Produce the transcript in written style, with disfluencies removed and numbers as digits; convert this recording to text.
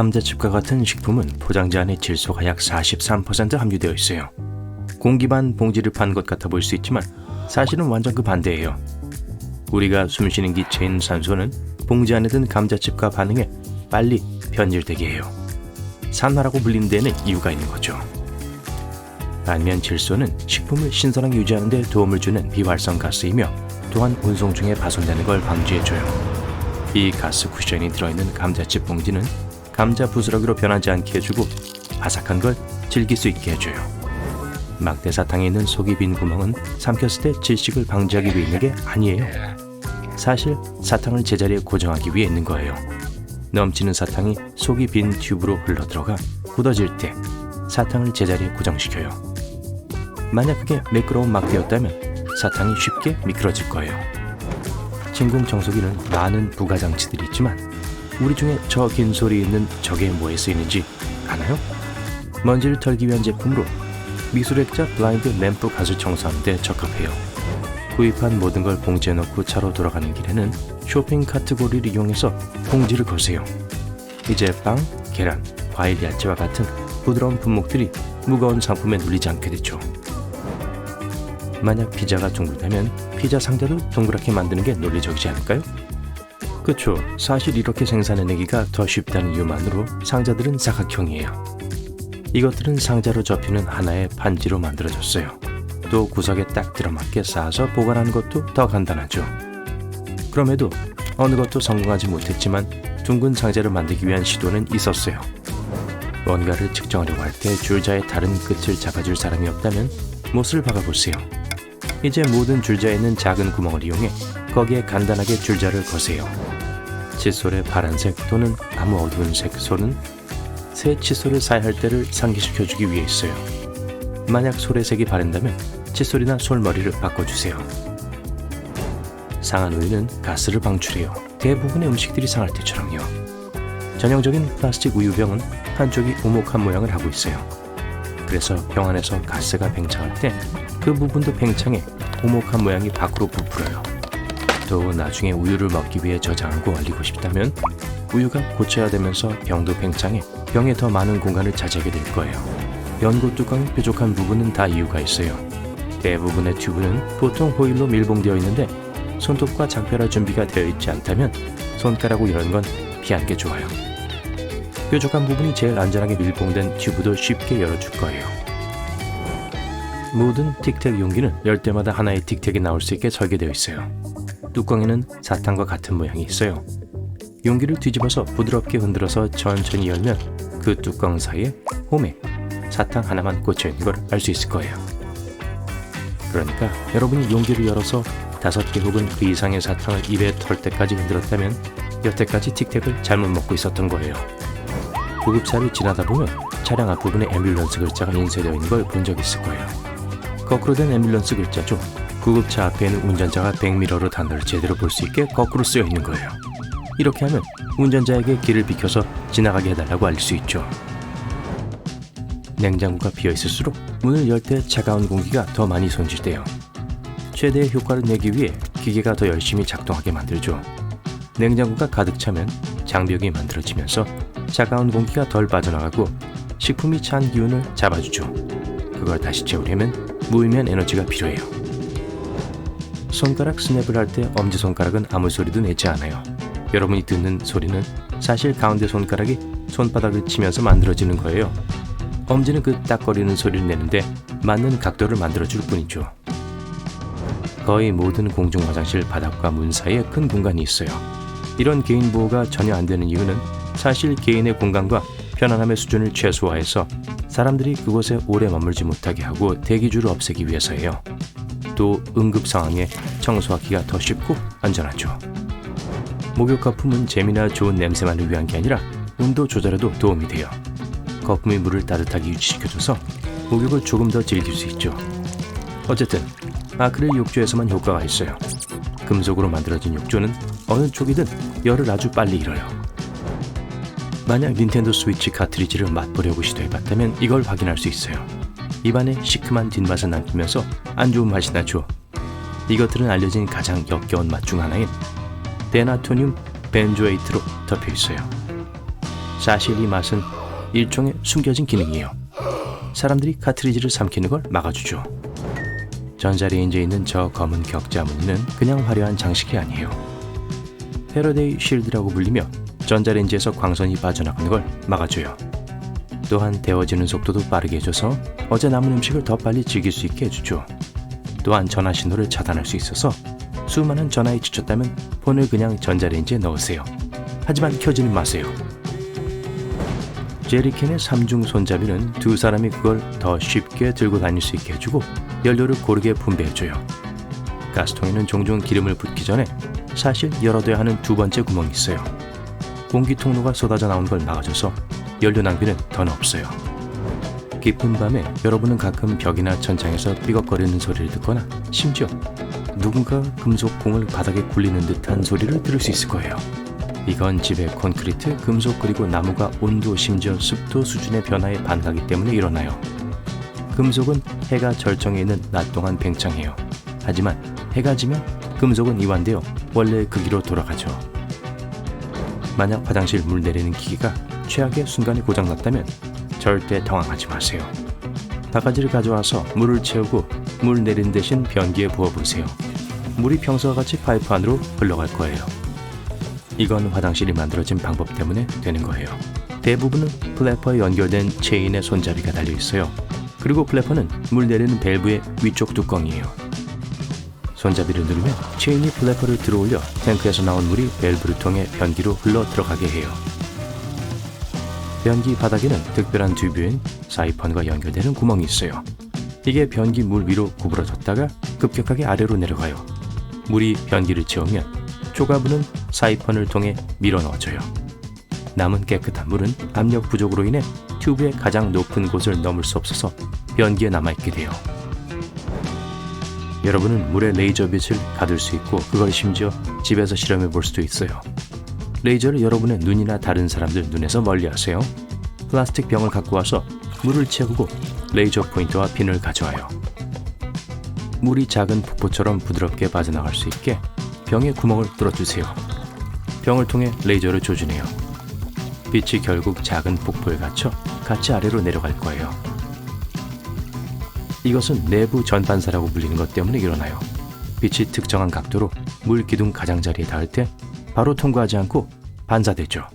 감자칩과 같은 식품은 포장지 안에 질소가 약 43% 함유되어 있어요. 공기 반 봉지를 판 것 같아 보일 수 있지만 사실은 완전 그 반대예요. 우리가 숨쉬는 기체인 산소는 봉지 안에 든 감자칩과 반응해 빨리 변질되게 해요. 산화라고 불리는 데는 이유가 있는 거죠. 반면 질소는 식품을 신선하게 유지하는 데 도움을 주는 비활성 가스이며 또한 운송 중에 파손되는 걸 방지해줘요. 이 가스 쿠션이 들어있는 감자칩 봉지는 감자 부스러기로 변하지 않게 해주고 바삭한 걸 즐길 수 있게 해줘요. 막대 사탕에 있는 속이 빈 구멍은 삼켰을 때 질식을 방지하기 위해 있는 게 아니에요. 사실 사탕을 제자리에 고정하기 위해 있는 거예요. 넘치는 사탕이 속이 빈 튜브로 흘러들어가 굳어질 때 사탕을 제자리에 고정시켜요. 만약 그게 매끄러운 막대였다면 사탕이 쉽게 미끄러질 거예요. 진공청소기는 많은 부가장치들이 있지만 우리 중에 저 긴 소리 있는 저게 뭐에 쓰이는지 아나요? 먼지를 털기 위한 제품으로 미술액자 블라인드 램프 가스 청소하는 데 적합해요. 구입한 모든 걸 봉지에 넣고 차로 돌아가는 길에는 쇼핑 카트 고리를 이용해서 봉지를 거세요. 이제 빵, 계란, 과일, 야채와 같은 부드러운 품목들이 무거운 상품에 눌리지 않게 되죠. 만약 피자가 둥글다면 피자 상자도 동그랗게 만드는 게 논리적이지 않을까요? 그쵸. 사실 이렇게 생산해내기가 더 쉽다는 이유만으로 상자들은 사각형이에요. 이것들은 상자로 접히는 하나의 반지로 만들어졌어요. 또 구석에 딱 들어맞게 쌓아서 보관하는 것도 더 간단하죠. 그럼에도 어느 것도 성공하지 못했지만 둥근 상자를 만들기 위한 시도는 있었어요. 뭔가를 측정하려고 할 때 줄자의 다른 끝을 잡아줄 사람이 없다면 못을 박아보세요. 이제 모든 줄자에 있는 작은 구멍을 이용해 거기에 간단하게 줄자를 거세요. 칫솔의 파란색 또는 아무 어두운 색 솔은 새 칫솔을 사야 할 때를 상기시켜주기 위해 있어요. 만약 솔의 색이 바랜다면 칫솔이나 솔머리를 바꿔주세요. 상한 우유는 가스를 방출해요. 대부분의 음식들이 상할 때처럼요. 전형적인 플라스틱 우유병은 한쪽이 오목한 모양을 하고 있어요. 그래서 병 안에서 가스가 팽창할 때 그 부분도 팽창해 오목한 모양이 밖으로 부풀어요. 또 나중에 우유를 먹기 위해 저장하고 얼리고 싶다면 우유가 고쳐야 되면서 병도 팽창해 병에 더 많은 공간을 차지하게 될 거예요. 연고 뚜껑이 뾰족한 부분은 다 이유가 있어요. 대부분의 튜브는 보통 호일로 밀봉되어 있는데 손톱과 작별할 준비가 되어 있지 않다면 손가락 이런 건 피하는 게 좋아요. 뾰족한 부분이 제일 안전하게 밀봉된 튜브도 쉽게 열어줄 거예요. 모든 틱택 용기는 열 때마다 하나의 틱택이 나올 수 있게 설계되어 있어요. 뚜껑에는 사탕과 같은 모양이 있어요. 용기를 뒤집어서 부드럽게 흔들어서 천천히 열면 그 뚜껑 사이에 홈에 사탕 하나만 꽂혀있는 걸 알 수 있을 거예요. 그러니까 여러분이 용기를 열어서 5개 혹은 그 이상의 사탕을 입에 털 때까지 흔들었다면 여태까지 틱택을 잘못 먹고 있었던 거예요. 구급차를 지나다 보면 차량 앞부분에 앰뷸런스 글자가 인쇄되어 있는 걸 본 적 있을 거예요. 거꾸로 된 앰뷸런스 글자죠. 구급차 앞에는 운전자가 백미러로 단어를 제대로 볼 수 있게 거꾸로 쓰여 있는 거예요. 이렇게 하면 운전자에게 길을 비켜서 지나가게 해달라고 알릴 수 있죠. 냉장고가 비어있을수록 문을 열 때 차가운 공기가 더 많이 손질돼요. 최대의 효과를 내기 위해 기계가 더 열심히 작동하게 만들죠. 냉장고가 가득 차면 장벽이 만들어지면서 차가운 공기가 덜 빠져나가고 식품이 찬 기운을 잡아주죠. 그걸 다시 채우려면 무의미한 에너지가 필요해요. 손가락 스냅을 할 때 엄지손가락은 아무 소리도 내지 않아요. 여러분이 듣는 소리는 사실 가운데 손가락이 손바닥을 치면서 만들어지는 거예요. 엄지는 그 딱거리는 소리를 내는데 맞는 각도를 만들어줄 뿐이죠. 거의 모든 공중 화장실 바닥과 문 사이에 큰 공간이 있어요. 이런 개인 보호가 전혀 안 되는 이유는 사실 개인의 공간과 편안함의 수준을 최소화해서 사람들이 그곳에 오래 머물지 못하게 하고 대기줄을 없애기 위해서예요. 또 응급 상황에 청소하기가 더 쉽고 안전하죠. 목욕 거품은 재미나 좋은 냄새만을 위한 게 아니라 온도 조절에도 도움이 돼요. 거품이 물을 따뜻하게 유지시켜줘서 목욕을 조금 더 즐길 수 있죠. 어쨌든 아크릴 욕조에서만 효과가 있어요. 금속으로 만들어진 욕조는 어느 쪽이든 열을 아주 빨리 잃어요. 만약 닌텐도 스위치 카트리지를 맛보려고 시도해봤다면 이걸 확인할 수 있어요. 입안에 시큼한 뒷맛을 남기면서 안 좋은 맛이 나죠. 이것들은 알려진 가장 역겨운 맛 중 하나인 데나토늄 벤조에이트로 덮여 있어요. 사실 이 맛은 일종의 숨겨진 기능이에요. 사람들이 카트리지를 삼키는 걸 막아주죠. 전자레인지에 있는 저 검은 격자 무늬는 그냥 화려한 장식이 아니에요. 패러데이 쉴드라고 불리며 전자레인지에서 광선이 빠져나가는 걸 막아줘요. 또한 데워지는 속도도 빠르게 해줘서 어제 남은 음식을 더 빨리 즐길 수 있게 해주죠. 또한 전화 신호를 차단할 수 있어서 수많은 전화에 지쳤다면 폰을 그냥 전자레인지에 넣으세요. 하지만 켜지는 마세요. 제리캔의 3중 손잡이는 두 사람이 그걸 더 쉽게 들고 다닐 수 있게 해주고 연료를 고르게 분배해줘요. 가스통에는 종종 기름을 붓기 전에 사실 열어둬야 하는 두 번째 구멍이 있어요. 공기 통로가 쏟아져 나오는 걸 막아줘서 연료 낭비는 더 없어요. 깊은 밤에 여러분은 가끔 벽이나 천장에서 삐걱거리는 소리를 듣거나 심지어 누군가 금속 공을 바닥에 굴리는 듯한 소리를 들을 수 있을 거예요. 이건 집의 콘크리트, 금속 그리고 나무가 온도 심지어 습도 수준의 변화에 반응하기 때문에 일어나요. 금속은 해가 절정해 있는 낮 동안 팽창해요. 하지만 해가 지면 금속은 이완되어 원래의 크기로 돌아가죠. 만약 화장실 물 내리는 기기가 최악의 순간에 고장났다면 절대 당황하지 마세요. 바가지를 가져와서 물을 채우고 물 내린 대신 변기에 부어보세요. 물이 평소와 같이 파이프 안으로 흘러갈 거예요. 이건 화장실이 만들어진 방법 때문에 되는 거예요. 대부분은 플래퍼에 연결된 체인에 손잡이가 달려 있어요. 그리고 플래퍼는 물 내리는 밸브의 위쪽 뚜껑이에요. 손잡이를 누르면 체인이 플래퍼를 들어올려 탱크에서 나온 물이 밸브를 통해 변기로 흘러 들어가게 해요. 변기 바닥에는 특별한 튜브인 사이펀과 연결되는 구멍이 있어요. 이게 변기 물 위로 구부러졌다가 급격하게 아래로 내려가요. 물이 변기를 채우면 초가부는 사이펀을 통해 밀어 넣어줘요. 남은 깨끗한 물은 압력 부족으로 인해 튜브의 가장 높은 곳을 넘을 수 없어서 변기에 남아있게 돼요. 여러분은 물에 레이저 빛을 가둘 수 있고 그걸 심지어 집에서 실험해 볼 수도 있어요. 레이저를 여러분의 눈이나 다른 사람들 눈에서 멀리 하세요. 플라스틱 병을 갖고 와서 물을 채우고 레이저 포인터와 핀을 가져와요. 물이 작은 폭포처럼 부드럽게 빠져나갈 수 있게 병의 구멍을 뚫어주세요. 병을 통해 레이저를 조준해요. 빛이 결국 작은 폭포에 갇혀 같이 아래로 내려갈 거예요. 이것은 내부 전반사라고 불리는 것 때문에 일어나요. 빛이 특정한 각도로 물 기둥 가장자리에 닿을 때 바로 통과하지 않고 반사되죠.